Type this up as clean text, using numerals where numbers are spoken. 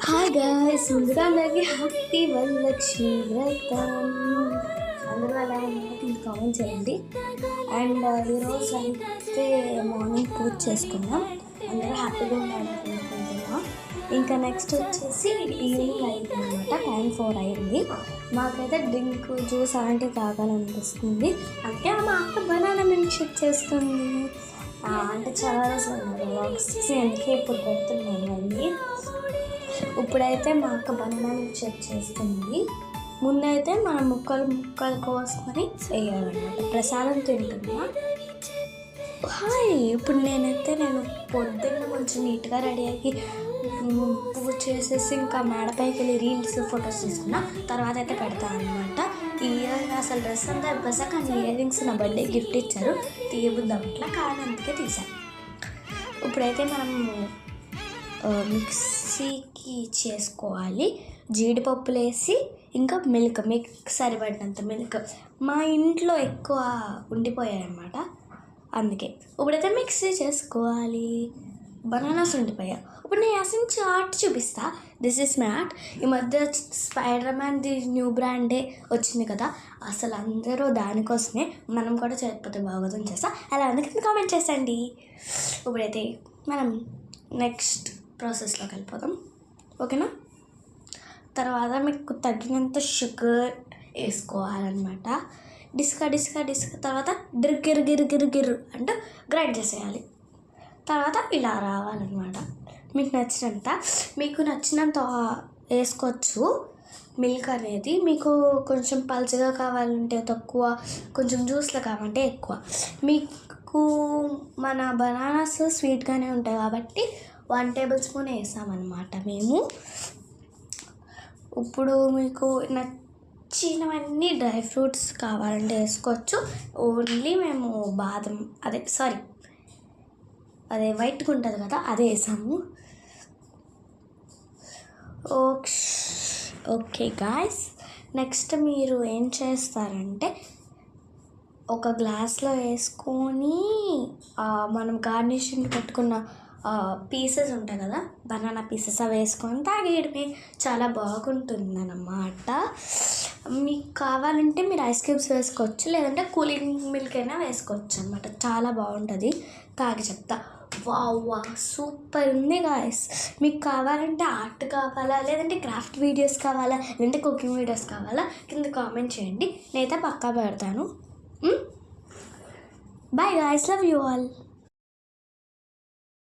Hi guys, ముందుగా అందరికీ happy Varalakshmi వ్రతం. అందరూ అలా ఉన్నట్టు కామెంట్ చేయండి. అండ్ ఈరోజు అయితే మార్నింగ్ పూజ చేసుకున్నాం. అందరూ హ్యాపీగా ఉండాలనుకుంటున్నా. ఇంకా నెక్స్ట్ వచ్చేసి ఈవినింగ్ అయింది అనమాట. టైం 4 అయింది. మాకైతే డ్రింక్ జ్యూస్ అలాంటివి తాగాలనిపిస్తుంది. అంటే మా అక్క బనానా మిల్క్ షేక్ చేస్తుంది. అంటే చాలా రోజులు వ్లాగ్స్ అందుకే ఇప్పుడు పెడుతున్నాను అన్నీ. ఇప్పుడైతే మా అక్క బనానా మిల్క్ షేక్ చేస్తుంది. ముందైతే మనం ముక్కలు కోసుకొని వేయాలన్నమాట. ప్రసాదం తింటున్నా. హాయ్, ఇప్పుడు నేను పొద్దున్న కొంచెం నీట్గా రెడీ అయ్యి పూజ చేసేసి ఇంకా మేడపైకి వెళ్ళి రీల్స్ ఫొటోస్ తీసుకున్నా. తర్వాత అయితే పెడతాను అనమాట. ఈ ఇయర్ అసలు డ్రెస్ అంతా బస, కానీ ఇయర్ రింగ్స్ నా బర్త్డే గిఫ్ట్ ఇచ్చారు. తీయబుద్దట్లా కానీ అందుకే తీసాను. ఇప్పుడైతే మనము మిక్సీకి చేసుకోవాలి. జీడిపప్పులు వేసి ఇంకా మిల్క్, మీకు సరిపడినంత మిల్క్. మా ఇంట్లో ఎక్కువ ఉండిపోయాయి అన్నమాట, అందుకే ఇప్పుడైతే మిక్సీ చేసుకోవాలి. బనానాస్ ఉండిపోయా. ఇప్పుడు నేను అసలు చాట్ చూపిస్తా. This is mat. ఈ మధ్య స్పైడర్ మ్యాన్ది న్యూ బ్రాండే వచ్చింది కదా, అసలు అందరూ దానికోసమే. మనం కూడా చేయకపోతే బాగోదని చేస్తా. అలా అందుకని కామెంట్ చేసండి. ఇప్పుడైతే మనం నెక్స్ట్ ప్రాసెస్లోకి వెళ్ళిపోదాం, ఓకేనా? తర్వాత మీకు తగినంత షుగర్ వేసుకోవాలన్నమాట. డిస్క తర్వాత గిర్రు అంటే గ్రైండ్ చేసేయాలి. తర్వాత ఇలా రావాలన్నమాట. మీకు నచ్చినంత వేసుకోవచ్చు మిల్క్ అనేది. మీకు కొంచెం పల్చగా కావాలంటే తక్కువ, కొంచెం జ్యూస్లో కావాలంటే ఎక్కువ. మీకు మన బనానాస్ స్వీట్గానే ఉంటాయి కాబట్టి 1 టేబుల్ స్పూన్ వేసామన్నమాట మేము. ఇప్పుడు మీకు నచ్చినవన్నీ డ్రై ఫ్రూట్స్ కావాలంటే వేసుకోవచ్చు. ఓన్లీ మేము బాదం అదే వైట్గా ఉంటుంది కదా, అదే వేసాము. ఓకే గాయ్స్, నెక్స్ట్ మీరు ఏం చేస్తారంటే ఒక గ్లాస్లో వేసుకొని మనం గార్నిషింగ్ పెట్టుకున్న పీసెస్ ఉంటాయి కదా, బనానా పీసెస్, అవి వేసుకొని తాగేయడమే. చాలా బాగుంటుంది అన్నమాట. మీకు కావాలంటే మీరు ఐస్ క్యూబ్స్ వేసుకోవచ్చు, లేదంటే కూలింగ్ మిల్క్ అయినా వేసుకోవచ్చు అన్నమాట. చాలా బాగుంటుంది. తాగి చెప్తా. వా సూపర్ ఉంది గాయస్. మీకు కావాలంటే ఆర్ట్ కావాలా, లేదంటే క్రాఫ్ట్ వీడియోస్ కావాలా, లేదంటే కుకింగ్ వీడియోస్ కావాలా, కింద కామెంట్ చేయండి. నేనైతే పక్కా పెడతాను. Bye guys, love you all.